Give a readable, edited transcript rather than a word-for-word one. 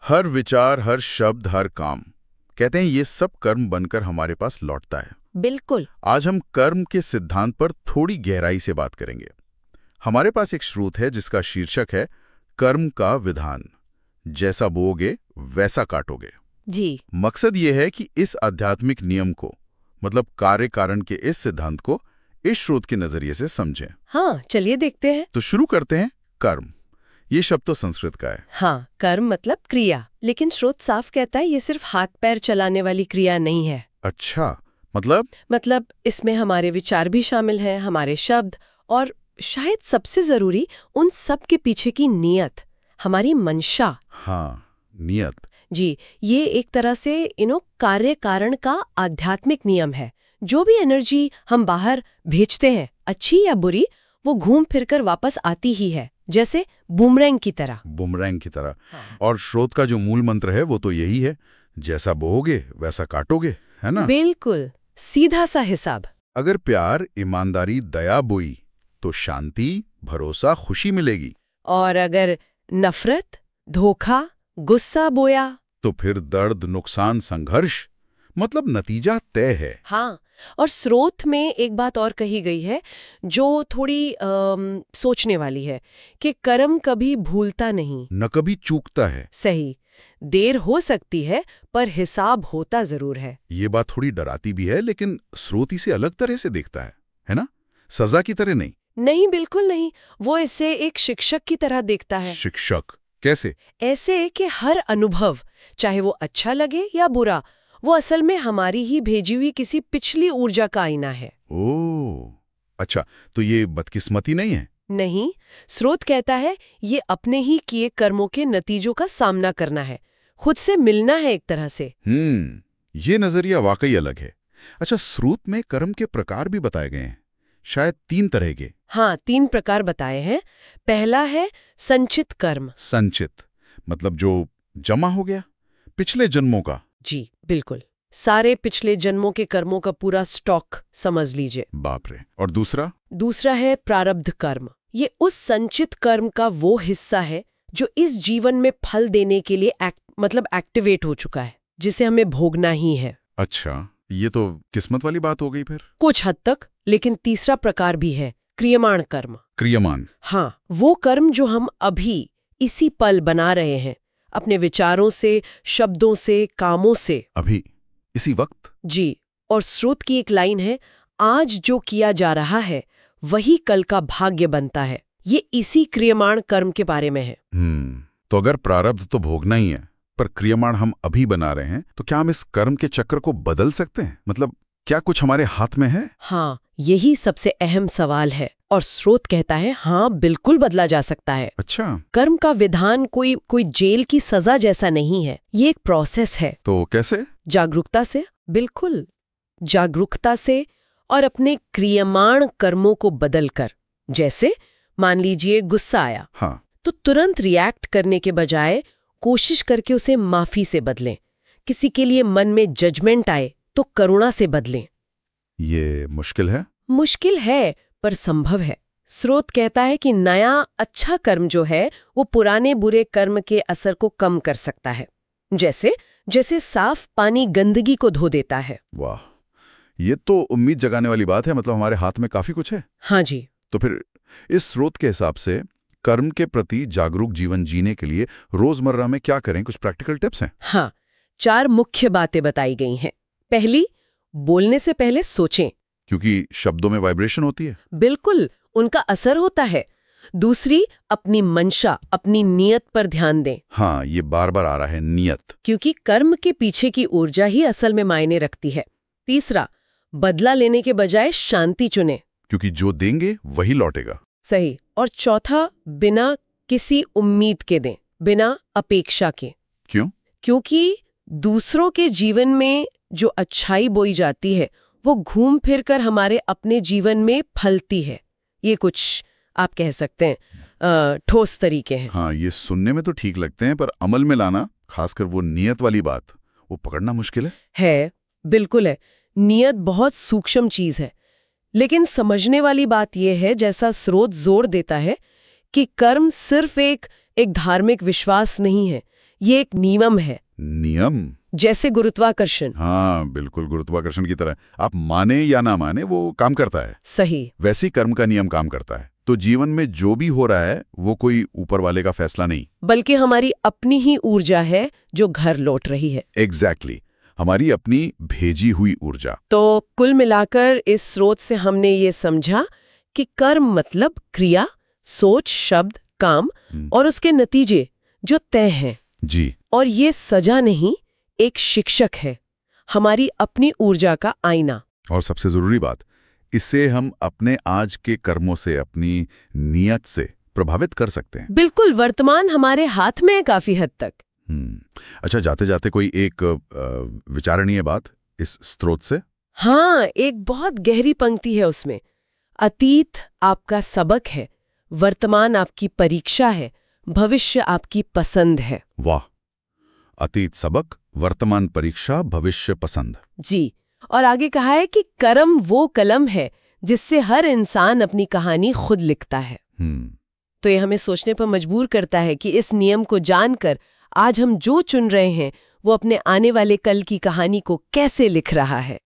हर विचार, हर शब्द, हर काम, कहते हैं ये सब कर्म बनकर हमारे पास लौटता है। बिल्कुल। आज हम कर्म के सिद्धांत पर थोड़ी गहराई से बात करेंगे। हमारे पास एक श्रुत है जिसका शीर्षक है कर्म का विधान, जैसा बोओगे वैसा काटोगे। जी। मकसद ये है कि इस आध्यात्मिक नियम को, मतलब कार्य कारण के इस सिद्धांत को इस श्रुत के नजरिए से समझें। हाँ, चलिए देखते हैं। तो शुरू करते हैं। कर्म, ये शब्द तो संस्कृत का है। हाँ, कर्म मतलब क्रिया, लेकिन श्रुत साफ कहता है ये सिर्फ हाथ पैर चलाने वाली क्रिया नहीं है। अच्छा, मतलब इसमें हमारे विचार भी शामिल हैं, हमारे शब्द, और शायद सबसे जरूरी उन सब के पीछे की नीयत, हमारी मंशा। हाँ, नियत। जी, ये एक तरह से कार्य कारण का आध्यात्मिक नियम है। जो भी एनर्जी हम बाहर भेजते हैं, अच्छी या बुरी, वो घूम फिरकर वापस आती ही है, जैसे बूमरैंग की तरह। बूमरैंग की तरह। हाँ। और श्रोत का जो मूल मंत्र है वो तो यही है, जैसा बोओगे वैसा काटोगे, है ना? बिल्कुल, सीधा सा हिसाब। अगर प्यार, ईमानदारी, दया बोई तो शांति, भरोसा, खुशी मिलेगी। और अगर नफरत, धोखा, गुस्सा बोया तो फिर दर्द, नुकसान, संघर्ष, मतलब नतीजा तय है। हाँ, और स्रोत में एक बात और कही गई है जो थोड़ी सोचने वाली है, कि कर्म कभी भूलता नहीं, न कभी चूकता है। सही, देर हो सकती है पर हिसाब होता जरूर है। ये बात थोड़ी डराती भी है, लेकिन स्रोत इसे अलग तरह से देखता है ना? सजा की तरह नहीं। नहीं, बिल्कुल नहीं। वो इसे एक शिक्षक की तरह देखता है। शिक्षक कैसे? ऐसे कि हर अनुभव, चाहे वो अच्छा लगे या बुरा, वो असल में हमारी ही भेजी हुई किसी पिछली ऊर्जा का आईना है। ओह, अच्छा, तो ये बदकिस्मती नहीं है? नहीं, स्रोत कहता है ये अपने ही किए कर्मों के नतीजों का सामना करना है, खुद से मिलना है एक तरह से। ये नजरिया वाकई अलग है। अच्छा, स्रोत में कर्म के प्रकार भी बताए गए हैं, शायद 3 तरह के। हाँ, 3 प्रकार बताए हैं। पहला है संचित कर्म। संचित मतलब जो जमा हो गया पिछले जन्मों का। जी बिल्कुल, सारे पिछले जन्मों के कर्मों का पूरा स्टॉक समझ लीजिए। बाप रे। और दूसरा है प्रारब्ध कर्म। ये उस संचित कर्म का वो हिस्सा है जो इस जीवन में फल देने के लिए एक्टिवेट हो चुका है, जिसे हमें भोगना ही है। अच्छा, ये तो किस्मत वाली बात हो गई फिर। कुछ हद तक, लेकिन तीसरा प्रकार भी है, क्रियमाण कर्म। क्रियमाण? हाँ, वो कर्म जो हम अभी इसी पल बना रहे हैं, अपने विचारों से, शब्दों से, कामों से। अभी इसी वक्त? जी। और स्रोत की एक लाइन है, आज जो किया जा रहा है वही कल का भाग्य बनता है। ये इसी क्रियमाण कर्म के बारे में है। तो अगर प्रारब्ध तो भोगना ही है, पर क्रियमाण हम अभी बना रहे हैं, तो क्या हम इस कर्म के चक्र को बदल सकते हैं? मतलब क्या कुछ हमारे हाथ में है? हाँ, यही सबसे अहम सवाल है। और स्रोत कहता है हाँ, बिल्कुल बदला जा सकता है। अच्छा। कर्म का विधान कोई जेल की सजा जैसा नहीं है, ये एक प्रोसेस है। तो कैसे? जागरूकता से। बिल्कुल, जागरूकता से, और अपने क्रियमाण कर्मों को बदलकर। जैसे मान लीजिए गुस्सा आया, हाँ, तो तुरंत रिएक्ट करने के बजाय कोशिश करके उसे माफी से बदलें। किसी के लिए मन में जजमेंट आए तो करुणा से बदलें। ये मुश्किल है? मुश्किल है, पर संभव है। स्रोत कहता है कि नया अच्छा कर्म जो है वो पुराने बुरे कर्म के असर को कम कर सकता है, जैसे साफ पानी गंदगी को धो देता है। वाह, ये तो उम्मीद जगाने वाली बात है। मतलब हमारे हाथ में काफी कुछ है। हाँ जी। तो फिर इस स्रोत के हिसाब से कर्म के प्रति जागरूक जीवन जीने के लिए रोजमर्रा में क्या करें? कुछ प्रैक्टिकल टिप्स हैं? हाँ, 4 मुख्य बातें बताई गई हैं। पहली, बोलने से पहले सोचें, क्योंकि शब्दों में वाइब्रेशन होती है। बिल्कुल, उनका असर होता है। दूसरी, अपनी मंशा, अपनी नियत पर ध्यान दें। हाँ, ये बार बार आ रहा है, नियत, क्योंकि कर्म के पीछे की ऊर्जा ही असल में मायने रखती है। तीसरा, बदला लेने के बजाय शांति चुनें, क्योंकि जो देंगे वही लौटेगा। सही। और चौथा, बिना किसी उम्मीद के दें, बिना अपेक्षा के। क्यों? क्योंकि दूसरों के जीवन में जो अच्छाई बोई जाती है वो घूम फिर कर हमारे अपने जीवन में फलती है। ये कुछ आप कह सकते हैं ठोस तरीके हैं। हाँ, ये सुनने में तो ठीक लगते हैं, पर अमल में लाना, खासकर वो नियत वाली बात, वो पकड़ना मुश्किल है। बिल्कुल है। नियत बहुत सूक्ष्म चीज है, लेकिन समझने वाली बात यह है, जैसा स्रोत जोर देता है, कि कर्म सिर्फ एक धार्मिक विश्वास नहीं है, ये एक नियम है, नियम? जैसे गुरुत्वाकर्षण। हाँ, बिल्कुल गुरुत्वाकर्षण की तरह। आप माने या ना माने, वो काम करता है। सही। वैसे ही कर्म का नियम काम करता है। तो जीवन में जो भी हो रहा है वो कोई ऊपर वाले का फैसला नहीं, बल्कि हमारी अपनी ही ऊर्जा है जो घर लौट रही है। एग्जैक्टली, हमारी अपनी भेजी हुई ऊर्जा। तो कुल मिलाकर इस स्रोत से हमने ये समझा कि कर्म मतलब क्रिया, सोच, शब्द, काम और उसके नतीजे जो तय हैं। जी। और ये सजा नहीं, एक शिक्षक है, हमारी अपनी ऊर्जा का आईना। और सबसे जरूरी बात, इससे हम अपने आज के कर्मों से, अपनी नियत से प्रभावित कर सकते हैं। बिल्कुल, वर्तमान हमारे हाथ में है काफी हद तक। अच्छा, जाते जाते कोई एक विचारणीय बात इस स्रोत से? हाँ, एक बहुत गहरी पंक्ति है उसमें। अतीत आपका सबक है, वर्तमान आपकी परीक्षा है, भविष्य आपकी पसंद है। वाह! अतीत सबक, वर्तमान परीक्षा, भविष्य पसंद। जी। और आगे कहा है कि कर्म वो कलम है जिससे हर इंसान अपनी कहानी खुद लिखता है। तो ये हमें सोचने पर मजबूर करता है कि इस नियम को जानकर आज हम जो चुन रहे हैं वो अपने आने वाले कल की कहानी को कैसे लिख रहा है।